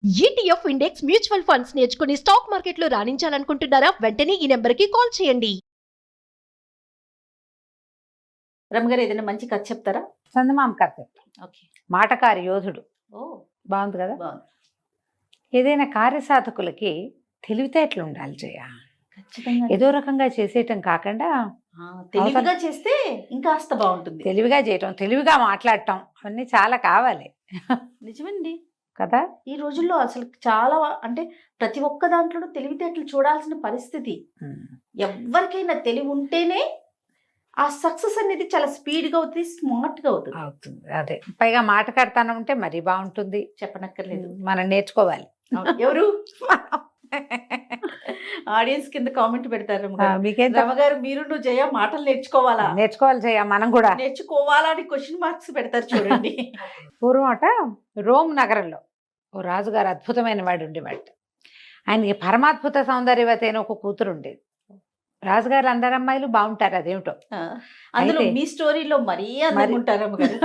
ETF index mutual funds నేర్చుకుని stock మార్కెట్లో రాణించాలనుకుంటున్నారా? వెంటనే ఈ నెంబర్కి కాల్ చేయండి. రమ్మగారు ఏదైనా మంచి కథ చెప్తారా? చందమామ కథ చెప్తా. ఓకే. మాటకారి యోధుడు. ఓ బాగుంది కదా. బాగుంది. ఏదైనా కార్యసాధకులకి తెలివితేటలు ఉండాలి జయ. ఖచ్చితంగా ఏదో రకంగా చేసేయటం కాకుండా తెలివిగా చేస్తే ఇంకాస్త బాగుంటుంది. తెలివిగా చేయటం, తెలివిగా మాట్లాడటం అవన్నీ చాలా కావాలి నిజమండి కదా. ఈ రోజుల్లో అసలు చాలా అంటే ప్రతి ఒక్క దాంట్లోనూ తెలివితేటలు చూడాల్సిన పరిస్థితి. ఎవరికైనా తెలివి ఉంటేనే ఆ సక్సెస్ అనేది చాలా స్పీడ్ గా అవుతుంది, స్మార్ట్ గా అవుతుంది. అవుతుంది. అదే పైగా మాటకాడతానం ఉంటే మరీ బాగుంటుంది. చెప్పనక్కర్లేదు. మనం నేర్చుకోవాలి. ఎవరు ఆడియన్స్ కింద కామెంట్ పెడతారు, మీకేం రమగారు మీరు నువ్వు జయ మాటలు నేర్చుకోవాలా నేర్చుకోవాలి జయ, మనం కూడా నేర్చుకోవాలా అని క్వశ్చన్ మార్క్స్ పెడతారు చూడండి. పూర్వం అట రోమ్ నగరంలో ఓ రాజుగారు అద్భుతమైన వాడు ఉండేవాడు. ఆయనకి పరమాద్భుత సౌందర్యవతి అయిన ఒక కూతురు ఉండేది. రాజుగారు అందరు అమ్మాయిలు బాగుంటారు, అదేమిటో. అందులో అయితే- మీ స్టోరీలో మరీ అందంగా ఉంటారు అమ్మగారు.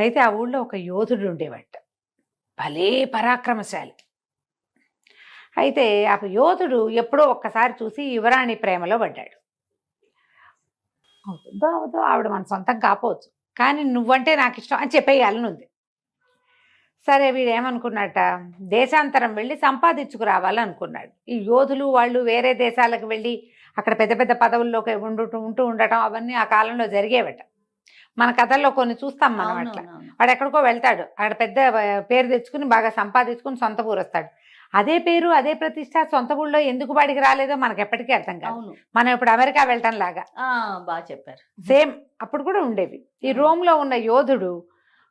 అయితే ఆ ఊళ్ళో ఒక యోధుడు ఉండేవాడు, భలే పరాక్రమశాలి. అయితే ఆ యోధుడు ఎప్పుడో ఒక్కసారి చూసి యువరాణి ప్రేమలో పడ్డాడు. అవుతుందో అవుదో, ఆవిడ మన సొంతం కాపోవచ్చు, కానీ నువ్వంటే నాకు ఇష్టం అని చెప్పేయాలని ఉంది. సరే వీడు ఏమనుకున్నట్ట, దేశాంతరం వెళ్ళి సంపాదించుకురావాలనుకున్నాడు. ఈ యోధులు వాళ్ళు వేరే దేశాలకు వెళ్ళి అక్కడ పెద్ద పెద్ద పదవుల్లోకి ఉంటూ ఉండటం అవన్నీ ఆ కాలంలో జరిగేవట. మన కథల్లో కొన్ని చూస్తాం మనం అట్లా. వాడు ఎక్కడికో వెళ్తాడు, అక్కడ పెద్ద పేరు తెచ్చుకుని బాగా సంపాదించుకుని సొంత ఊరు వస్తాడు. అదే పేరు అదే ప్రతిష్ట సొంత ఊళ్ళో ఎందుకు వాడికి రాలేదో మనకు ఎప్పటికీ అర్థం కాదు. మనం ఇప్పుడు అమెరికా వెళ్ళటం లాగా బాగా చెప్పారు. సేమ్ అప్పుడు కూడా ఉండేవి. ఈ రోమ్లో ఉన్న యోధుడు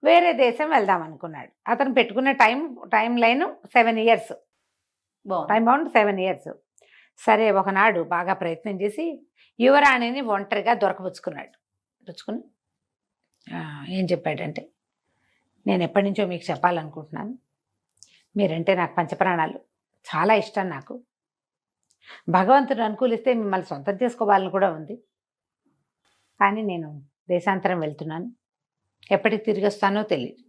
వేరే దేశం వెళ్దాం అనుకున్నాడు. అతను పెట్టుకున్న time line 7 years, time bound 7 years. సరే ఒకనాడు బాగా ప్రయత్నం చేసి యువరాణిని ఒంటరిగా దొరకపుచ్చుకుని ఏం చెప్పాడంటే, నేను ఎప్పటి నుంచో మీకు చెప్పాలనుకుంటున్నాను, మీరంటే నాకు పంచప్రాణాలు, చాలా ఇష్టం నాకు. భగవంతుడు అనుకూలిస్తే మిమ్మల్ని సొంతం చేసుకోవాలని కూడా ఉంది. కానీ నేను దేశాంతరం వెళ్తున్నాను, ఎప్పటికి తిరిగి వస్తానో తెలియదు.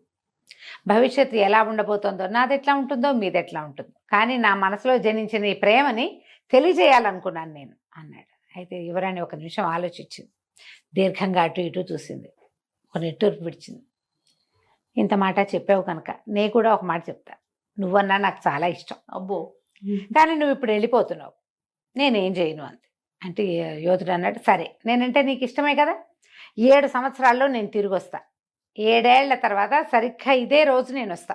భవిష్యత్తు ఎలా ఉండబోతుందో, నాది ఎట్లా ఉంటుందో మీది ఎట్లా ఉంటుందో, కానీ నా మనసులో జనించిన ఈ ప్రేమని తెలియజేయాలనుకున్నాను నేను అన్నాడు. అయితే యువరాణి ఒక నిమిషం ఆలోచించింది, దీర్ఘంగా అటు ఇటు చూసింది, ఒక నిట్టూర్పు విడిచింది. ఇంత మాట చెప్పావు కనుక నేను కూడా ఒక మాట చెప్తా. నువ్వన్నా నాకు చాలా ఇష్టం, అబ్బో, కానీ నువ్వు ఇప్పుడు వెళ్ళిపోతున్నావు, నేనేం చేయను అంతే. అంటే యోధుడు అన్నాడు, సరే నేనంటే నీకు ఇష్టమే కదా, 7 సంవత్సరాల్లో నేను తిరిగి వస్తా. 7 ఏళ్ల తర్వాత సరిగ్గా ఇదే రోజు నేను వస్తా.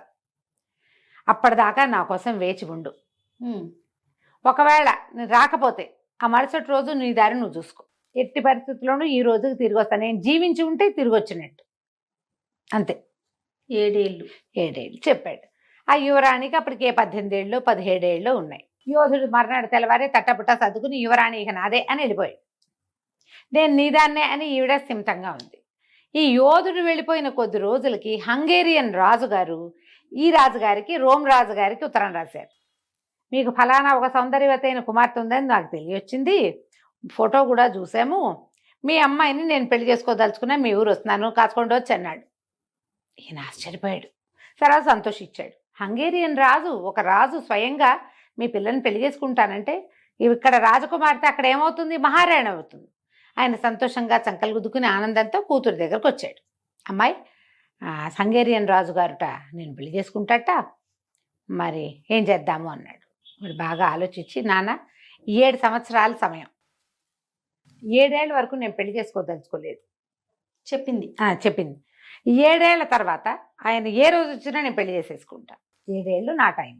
అప్పటిదాకా నా కోసం వేచి ఉండు. ఒకవేళ నేను రాకపోతే ఆ మరుసటి రోజు నీ దారి నువ్వు చూసుకో. ఎట్టి పరిస్థితుల్లోనూ ఈ రోజుకి తిరిగి వస్తా. నేను జీవించి ఉంటే తిరిగి వచ్చినట్టు అంతే. 7 ఏళ్ళు 7 ఏళ్ళు చెప్పాడు. ఆ యువరాణికి అప్పటికే 18 ఏళ్ళు 17 ఏళ్ళు ఉన్నాయి. యోధుడు మర్నాడు తెల్లవారే తట్టపుట్ట సర్దుకుని యువరాణి ఇక నాదే అని వెళ్ళిపోయాడు. నేను నీదాన్నే అని ఈవిడ స్థిమితంగా ఉంది. ఈ యోధుడు వెళ్ళిపోయిన కొద్ది రోజులకి హంగేరియన్ రాజుగారు ఈ రాజుగారికి, రోమ్ రాజుగారికి ఉత్తరం రాశారు. మీకు ఫలానా ఒక సౌందర్యవతైన కుమార్తె ఉందని నాకు తెలియొచ్చింది, ఫోటో కూడా చూసాము, మీ అమ్మాయిని నేను పెళ్లి చేసుకోదలుచుకున్నా, మీ ఊరు వస్తున్నాను, కాచుకోండి వచ్చి అన్నాడు. ఈయన ఆశ్చర్యపోయాడు, సరే సంతోషించాడు. హంగేరియన్ రాజు, ఒక రాజు స్వయంగా మీ పిల్లని పెళ్లి చేసుకుంటానంటే ఇక్కడ రాజకుమార్తె అక్కడ ఏమవుతుంది, మహారాణి అవుతుంది. ఆయన సంతోషంగా చంకలు గుద్దుకుని ఆనందంతో కూతురు దగ్గరకు వచ్చాడు. అమ్మాయి, హంగేరియన్ రాజుగారుట నేను పెళ్లి చేసుకుంటాట, మరి ఏం చేద్దాము అన్నాడు. వాడు బాగా ఆలోచించి, నాన్న 7 సంవత్సరాల సమయం, 7 ఏళ్ళ వరకు నేను పెళ్లి చేసుకోదలుచుకోలేదు చెప్పింది. 7 ఏళ్ల తర్వాత ఆయన ఏ రోజు వచ్చినా నేను పెళ్లి చేసేసుకుంటా, 7 ఏళ్ళు నా టైం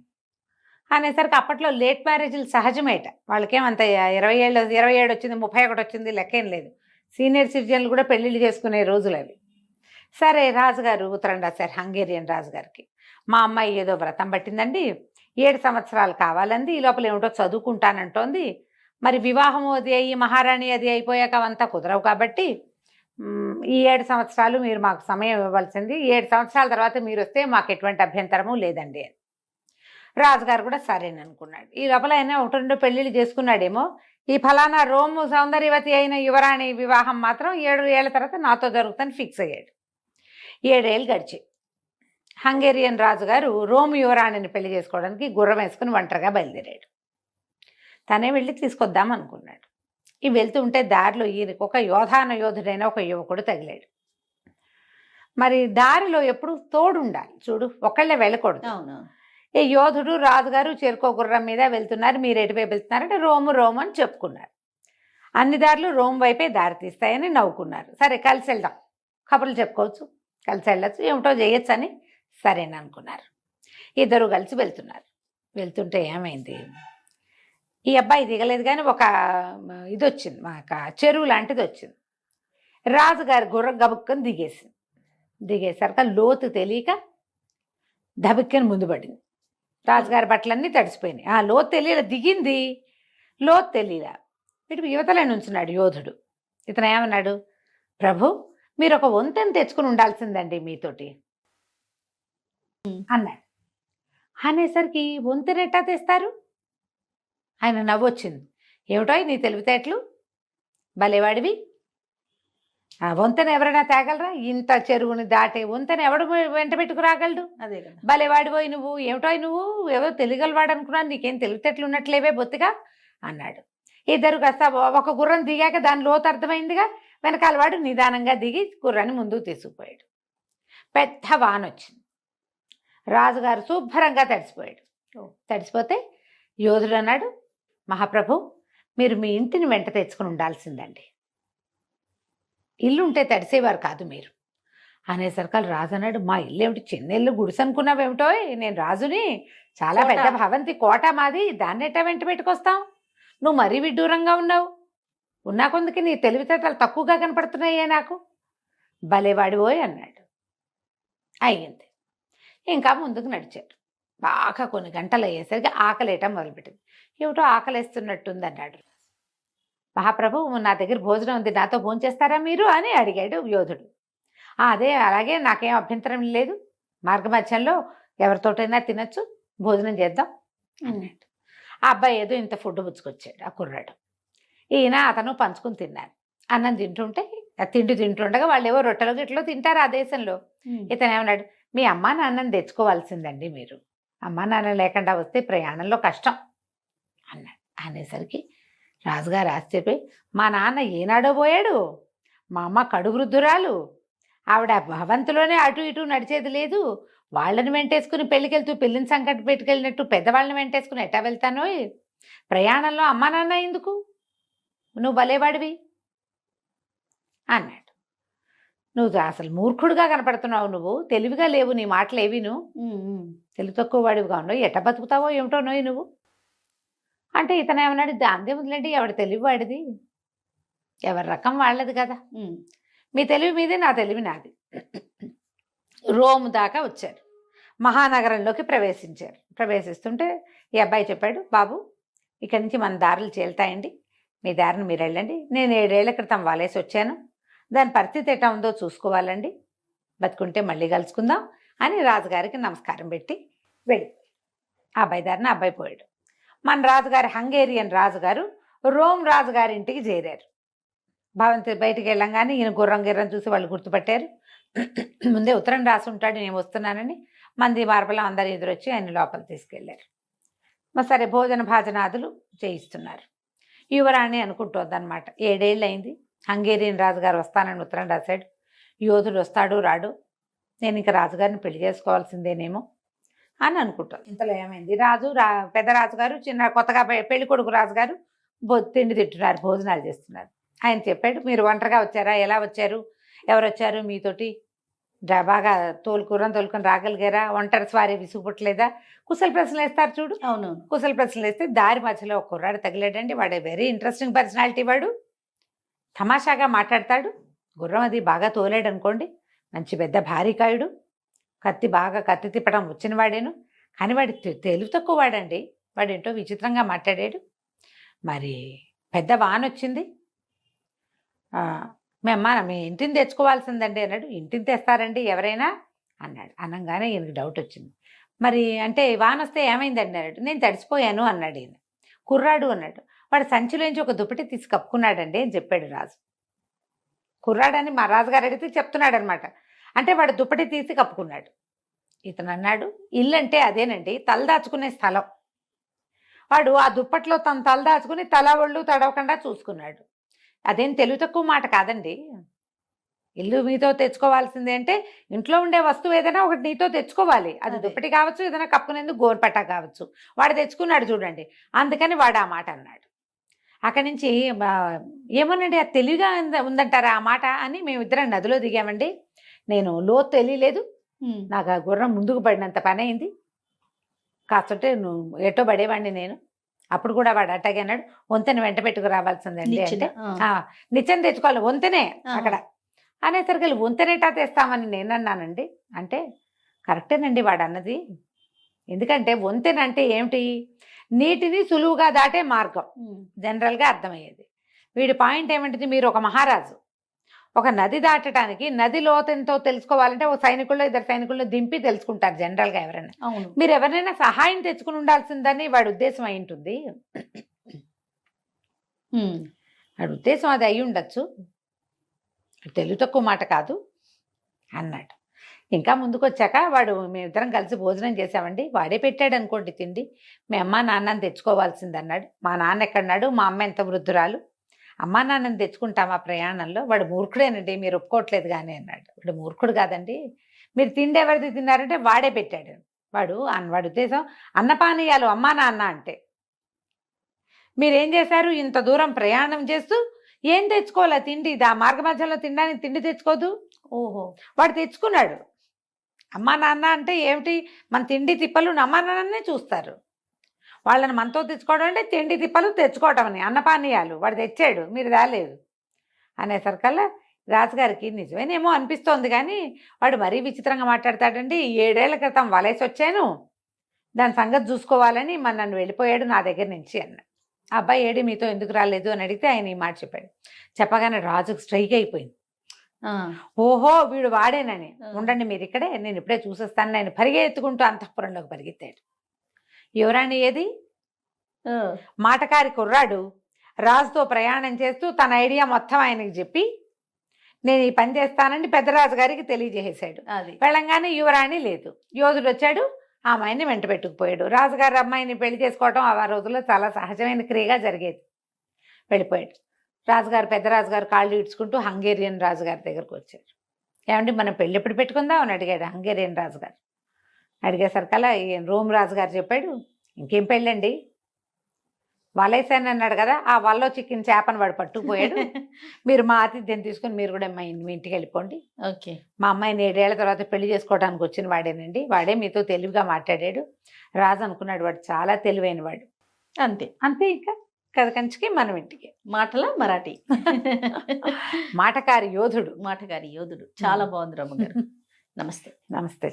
అనేసరికి అప్పట్లో లేట్ మ్యారేజ్లు సహజమేట. వాళ్ళకేమంత 27 వచ్చింది, 31 వచ్చింది లెక్కేం లేదు. సీనియర్ సిటిజన్లు కూడా పెళ్ళిళ్ళు చేసుకునే రోజులు అవి. సరే రాజుగారు ఉత్తరం రాశారు హంగేరియన్ రాజుగారికి, మా అమ్మాయి ఏదో వ్రతం పట్టిందండి, 7 సంవత్సరాలు కావాలంది, ఈ లోపల ఏమిటో చదువుకుంటానంటోంది, మరి వివాహము అది అయ్యి మహారాణి అది అయిపోయాక అవంతా కుదరవు కాబట్టి ఈ 7 సంవత్సరాలు మీరు మాకు సమయం ఇవ్వాల్సింది, 7 సంవత్సరాల తర్వాత మీరు వస్తే మాకు ఎటువంటి అభ్యంతరము లేదండి అని. రాజుగారు కూడా సరేననుకున్నాడు. ఈ లోపల ఆయన 1-2 పెళ్ళిళ్ళు చేసుకున్నాడేమో. ఈ ఫలానా రోము సౌందర్యవతి అయిన యువరాణి వివాహం మాత్రం 7 ఏళ్ల తర్వాత నాతో జరుగుతుందని ఫిక్స్ అయ్యాడు. 7 ఏళ్ళు గడిచి హంగేరియన్ రాజుగారు రోమ్ యువరాణిని పెళ్లి చేసుకోవడానికి గుర్రం వేసుకుని ఒంటరిగా బయలుదేరాడు. తనే వెళ్ళి తీసుకొద్దాం అనుకున్నాడు. ఈ వెళ్తుంటే దారిలో ఈయనకు ఒక యోధుడైన ఒక యువకుడు తగిలాడు. మరి దారిలో ఎప్పుడు తోడు ఉండాలి చూడు, ఒకళ్ళే వెళ్ళకూడదు. అవును. ఈ యోధుడు రాజుగారు చేరుకో గుర్రం మీద వెళ్తున్నారు, మీరు ఎటువైపు వెళ్తున్నారంటే రోము అని చెప్పుకున్నారు. అన్ని దారులు రోమ్ వైపే దారి తీస్తాయని నవ్వుకున్నారు. సరే కలిసి వెళ్దాం, కబుర్లు చెప్పుకోవచ్చు, కలిసి వెళ్ళచ్చు, ఏమిటో చేయొచ్చు అని సరేననుకున్నారు. ఇద్దరు కలిసి వెళ్తుంటే ఏమైంది, ఈ అబ్బాయి దిగలేదు కానీ ఒక ఇది వచ్చింది, ఒక చెరువు లాంటిది వచ్చింది. రాజుగారి గుర్రం గబుక్కని దిగేసరికి లోతు తెలియక దబుక్కని ముందు పడింది. రాజుగారి బట్టలన్నీ తడిసిపోయినాయి. లోతు తెలియలే, దిగింది లోతు తెలియలే. వీడు యువతలే నుంచున్నాడు యోధుడు. ఇతను ఏమన్నాడు, ప్రభు మీరు ఒక వంతెన తెచ్చుకుని ఉండాల్సిందండి మీతోటి అన్నాడు. అనేసరికి వంతెన ఎట్టా తెస్తారు? ఆయన నవ్వొచ్చింది. ఏమిటో నీ తెలివితేటలు, భలేవాడివి, వంతెన ఎవరైనా తేగలరా? ఇంత చెరువుని దాటే వంతెన ఎవడు వెంట పెట్టుకు రాగలడు? అదే కదా. భలేవాడిపోయి నువ్వు, ఏమిటో నువ్వు ఎవరో తెలియగలవాడు అనుకున్నాను, నీకేం తెలివితేటలు ఉన్నట్లేవే బొత్తిగా అన్నాడు. ఇద్దరు కాస్త ఒక గుర్రం దిగాక దాని లోతు అర్థమైందిగా, వెనకాల వాడు నిదానంగా దిగి గుర్రాన్ని ముందుకు తీసుకుపోయాడు. పెద్ద వాన వచ్చింది. రాజుగారు శుభ్రంగా తడిసిపోయాడు. తడిసిపోతే యోధుడు అన్నాడు, మహాప్రభు మీరు మీ ఇంటిని వెంట తెచ్చుకుని ఉండాల్సిందండి, ఇల్లు ఉంటే తడిసేవారు కాదు మీరు అనేసరికి రాజు అన్నాడు, మా ఇల్లు ఏమిటి చిన్న ఇల్లు, గుడిసె అనుకున్నావేమిటో, నేను రాజుని, చాలా కోట. పెద్ద భవంతి కోట మాది, దాన్ని ఎట్టా వెంట పెట్టుకొస్తాం, నువ్వు మరీ విడ్డూరంగా ఉన్నావు, ఉన్నా కొందుకి నీ తెలివితేటలు తక్కువగా కనపడుతున్నాయే నాకు, భలేవాడిపోయి అన్నాడు. అయ్యింది. ఇంకా ముందుకు నడిచారు. బాగా కొన్ని గంటలు అయ్యేసరికి ఆకలేయటం మొదలుపెట్టింది. ఏమిటో ఆకలేస్తున్నట్టుంది అన్నాడు. మహాప్రభు నా దగ్గర భోజనం ఉంది, నాతో భోంచేస్తారా మీరు అని అడిగాడు యోధుడు. అదే అలాగే, నాకేం అభ్యంతరం లేదు, మార్గమధ్యంలో ఎవరితోటైనా తినచ్చు, భోజనం చేద్దాం అన్నాడు. ఆ అబ్బాయి ఏదో ఇంత ఫుడ్ పుచ్చుకొచ్చాడు, ఆ కుర్రాడు. ఈయన అతను పంచుకుని తిన్నారు. అన్నం తింటుంటే తింటుండగా వాళ్ళు ఏవో రొట్టెలో గిట్లో తింటారు ఆ దేశంలో. ఇతను ఏమన్నాడు, మీ అమ్మా నాన్నని తెచ్చుకోవాల్సిందండి మీరు, అమ్మా నాన్న లేకుండా వస్తే ప్రయాణంలో కష్టం అన్నాడు. అనేసరికి రాజుగారు ఆశ్చర్యపోయి, మా నాన్న ఏనాడో పోయాడు, మా అమ్మ కడు వృద్ధురాలు, ఆవిడ భవంతిలోనే అటు ఇటు నడిచేది లేదు, వాళ్ళని వెంటేసుకుని పెళ్ళికెళ్తూ పెళ్ళిని సంకటి పెట్టుకెళ్ళినట్టు పెద్దవాళ్ళని వెంటేసుకుని ఎట్టా వెళ్తానో, ప్రయాణంలో అమ్మా నాన్న ఎందుకు, నువ్వు భలేవాడివి అన్నాడు. నువ్వు అసలు మూర్ఖుడుగా కనపడుతున్నావు, నువ్వు తెలివిగా లేవు, నీ మాటలు ఏవిను, తెలివి తక్కువ వాడివిగా ఉన్నావు, ఎట్ట బతుకుతావో ఏమిటో నోయి నువ్వు అంటే ఇతను ఏమన్నాడు, దాందే ఉందిలేండి, ఎవడి తెలివి వాడిది, ఎవరి రకం వాళ్ళది కదా, మీ తెలివి మీదే, నా తెలివి నాది. రోమ్ దాకా వచ్చారు, మహానగరంలోకి ప్రవేశిస్తుంటే ఈ అబ్బాయి చెప్పాడు, బాబు ఇక్కడి నుంచి మన దారులు చేలుతాయండి, మీ దారిని మీరు వెళ్ళండి, నేను 7 ఏళ్ల క్రితం వాలేసి వచ్చాను, దాని పరిస్థితి ఎట్లా ఉందో చూసుకోవాలండి, బతుకుంటే మళ్ళీ కలుసుకుందాం అని రాజుగారికి నమస్కారం పెట్టి వెళ్ళిపోయాడు. ఆ అబ్బాయి దారిని అబ్బాయి పోయాడు. మన రాజుగారి హంగేరియన్ రాజుగారు రోమ్ రాజుగారి ఇంటికి చేరారు. భవంతి బయటికి వెళ్ళంగానే ఈయన గుర్రం చూసి వాళ్ళు గుర్తుపట్టారు. ముందే ఉత్తరం రాసి ఉంటాడు, నేను వస్తున్నానని. మంది మార్బలం అందరు ఎదురొచ్చి ఆయన లోపల తీసుకెళ్లారు. సరే భోజన భాజనాదులు చేయిస్తున్నారు. యువరాణి అనుకుంటోందనమాట, 7 ఏళ్ళు అయింది, హంగేరియన్ రాజుగారు వస్తానని ఉత్తరం రాశాడు, యోధుడు వస్తాడు రాడు, నేను ఇంకా రాజుగారిని పెళ్లి చేసుకోవాల్సిందేనేమో అని అనుకుంటాను. ఇంతలో ఏమైంది, పెద్ద రాజుగారు కొత్తగా పెళ్లి కొడుకు రాజుగారు తిండి తింటున్నారు, భోజనాలు చేస్తున్నారు. ఆయన చెప్పాడు, మీరు ఒంటరిగా వచ్చారా, ఎలా వచ్చారు, ఎవరు వచ్చారు మీతోటి, బాగా తోలుకొని రాగలిగారా, ఒంటరి స్వారీ విసుగుపుట్టలేదా, కుశల ప్రశ్నలు వేస్తారు చూడు. అవును. కుశల ప్రశ్నలు వేస్తే దారి మధ్యలో ఒక కుర్రాడు తగిలాడండి. వాడు వెరీ ఇంట్రెస్టింగ్ పర్సనాలిటీ, వాడు తమాషాగా మాట్లాడతాడు, గుర్రం అది బాగా తోలాడు అనుకోండి, మంచి పెద్ద భారీకాయుడు, కత్తి తిప్పడం వచ్చిన వాడేను, కానీ వాడి తెలివి తక్కువ వాడండి, వాడేంటో విచిత్రంగా మాట్లాడాడు. మరి పెద్ద వాన వచ్చింది, మీ ఇంటిని తెచ్చుకోవాల్సిందండి అన్నాడు. ఇంటిని తెస్తారండి ఎవరైనా అన్నాడు. అనగానే ఈయనకి డౌట్ వచ్చింది. మరి అంటే వాన వస్తే ఏమైందండి అన్నాడు. నేను తడిసిపోయాను అన్నాడు ఈయన. కుర్రాడు అన్నాడు. వాడు సంచిలోంచి ఒక దుప్పటి తీసి కప్పుకున్నాడండి అని చెప్పాడు రాజు. కుర్రాడని మా రాజుగారు అడిగితే చెప్తున్నాడు అనమాట. అంటే వాడు దుప్పటి తీసి కప్పుకున్నాడు. ఇతను అన్నాడు, ఇల్లు అంటే అదేనండి, తలదాచుకునే స్థలం. వాడు ఆ దుప్పట్లో తను తలదాచుకుని తల ఒళ్ళు తడవకుండా చూసుకున్నాడు. అదేం తెలివి తక్కువ మాట కాదండి. ఇల్లు మీతో తెచ్చుకోవాల్సిందే అంటే ఇంట్లో ఉండే వస్తువు ఏదైనా ఒకటి నీతో తెచ్చుకోవాలి. అది అదే. దుప్పటి కావచ్చు, ఏదైనా కప్పునేందుకు గోరుపట్ట కావచ్చు. వాడు తెచ్చుకున్నాడు చూడండి, అందుకని వాడు ఆ మాట అన్నాడు. అక్కడి నుంచి ఏమోనండి, అది తెలివిగా ఉందంటారా ఆ మాట అని మేమిద్దరం నదిలో దిగామండి. నేను లోతు తెలియలేదు, నాకు ఆ గుర్రం ముందుకు పడినంత పని అయింది. కాస్తుంటే నువ్వు ఎటో పడేవాడిని నేను. అప్పుడు కూడా వాడు అట్టాగే అన్నాడు, వంతెన వెంట పెట్టుకు రావాల్సిందండి అంటే నిత్యం తెచ్చుకోవాలి వంతెనే అక్కడ అనేసరికి వంతెనేటా తెస్తామని నేను అన్నానండి. అంటే కరెక్టేనండి వాడు అన్నది. ఎందుకంటే వంతెన అంటే ఏమిటి, నీటిని సులువుగా దాటే మార్గం జనరల్గా అర్థమయ్యేది. వీడి పాయింట్ ఏమిటిది, మీరు ఒక మహారాజు, ఒక నది దాటడానికి నది లోతెంతో తెలుసుకోవాలంటే ఒక సైనికుల్లో ఇద్దరు సైనికుల్లో దింపి తెలుసుకుంటారు జనరల్గా ఎవరైనా. అవును. మీరు ఎవరినైనా సహాయం తెచ్చుకుని ఉండాల్సిందని వాడి ఉద్దేశం అయి ఉంటుంది. వాడి ఉద్దేశం అది అయి ఉండొచ్చు, తెలుగు తక్కువ మాట కాదు అన్నాడు. ఇంకా ముందుకు వచ్చాక వాడు, మేమిద్దరం కలిసి భోజనం చేసామండి, వాడే పెట్టాడు అనుకోండి తిండి. మీ అమ్మ నాన్నని తెచ్చుకోవాల్సింది అన్నాడు. మా నాన్న ఎక్కడన్నాడు, మా అమ్మ ఎంత వృద్ధురాలు, అమ్మా నాన్నని తెచ్చుకుంటామా ప్రయాణంలో, వాడు మూర్ఖుడేనండి, మీరు ఒప్పుకోవట్లేదు కానీ అన్నాడు. వాడు మూర్ఖుడు కాదండి, మీరు తిండి ఎవరిది తిన్నారంటే వాడే పెట్టాడు. వాడి ఉద్దేశం అన్నపానీయాలు అమ్మా నాన్న అంటే. మీరేం చేశారు, ఇంత దూరం ప్రయాణం చేస్తూ ఏం తెచ్చుకోవాలా తిండి, ఆ మార్గ మధ్యలో తినడానికి తిండి తెచ్చుకోదు. ఓహో, వాడు తెచ్చుకున్నాడు. అమ్మా నాన్న అంటే ఏమిటి, మన తిండి తిప్పలు అమ్మా నాన్ననే చూస్తారు. వాళ్ళని మనతో తెచ్చుకోవడం అంటే తిండి తిప్పలు తెచ్చుకోవటం అని, అన్నపానీయాలు వాడు తెచ్చాడు, మీరు రాలేదు అనేసరికల్లా రాజుగారికి నిజమేనేమో అనిపిస్తోంది కానీ వాడు మరీ విచిత్రంగా మాట్లాడతాడండి. 7 ఏళ్ల క్రితం వలేసి వచ్చాను, దాని సంగతి చూసుకోవాలని నన్ను వెళ్ళిపోయాడు నా దగ్గర నుంచి అన్న. ఆ అబ్బాయి ఏడి మీతో ఎందుకు రాలేదు అని అడిగితే ఆయన ఈ మాట చెప్పాడు. చెప్పగానే రాజుకు స్ట్రైక్ అయిపోయింది. ఓహో వీడు వాడేనని. ఉండండి మీరు ఇక్కడే, నేను ఇప్పుడే చూసేస్తాను. నేను పరిగెత్తుకుంటూ అంతఃపురంలోకి పరిగెత్తాడు. యువరాణి ఏది, మాటకారి కుర్రాడు రాజుతో ప్రయాణం చేస్తూ తన ఐడియా మొత్తం ఆయనకి చెప్పి నేను ఈ పని చేస్తానని పెద్దరాజు గారికి తెలియజేసాడు. వెళ్ళంగానే యువరాణి లేదు. యోధుడు వచ్చాడు, ఆ అమ్మాయిని వెంట పెట్టుకుపోయాడు. రాజుగారి అమ్మాయిని పెళ్లి చేసుకోవడం ఆ రోజుల్లో చాలా సహజమైన క్రియగా జరిగేది. వెళ్ళిపోయాడు. రాజుగారు పెద్దరాజుగారు కాళ్ళు ఇడ్చుకుంటూ హంగేరియన్ రాజుగారి దగ్గరకు వచ్చారు. ఏమండి మనం పెళ్ళి ఎప్పుడు పెట్టుకుందాం అని అడిగాడు హంగేరియన్ రాజుగారు. అడిగేసరికల్లా రోమ్ రాజుగారు చెప్పాడు, ఇంకేం పెళ్ళండి, వలేసాను అన్నాడు కదా, ఆ వలలో చిక్కిన చేపను వాడు పట్టుకుపోయాడు. మీరు మా ఆతిథ్యం తీసుకుని మీరు కూడా మీ ఇంటికి వెళ్ళిపోండి. ఓకే, మా అమ్మాయిని 7 ఏళ్ల తర్వాత పెళ్లి చేసుకోవడానికి వచ్చిన వాడేనండి, వాడే మీతో తెలివిగా మాట్లాడాడు. రాజు అనుకున్నాడు వాడు చాలా తెలివైన వాడు. అంతే అంతే, ఇంకా కథ కంచికి మనం ఇంటికి. మాటల మరాఠీ మాటకారి యోధుడు. మాటగారి యోధుడు. చాలా బాగుంది రమ్మగారు. నమస్తే. నమస్తే.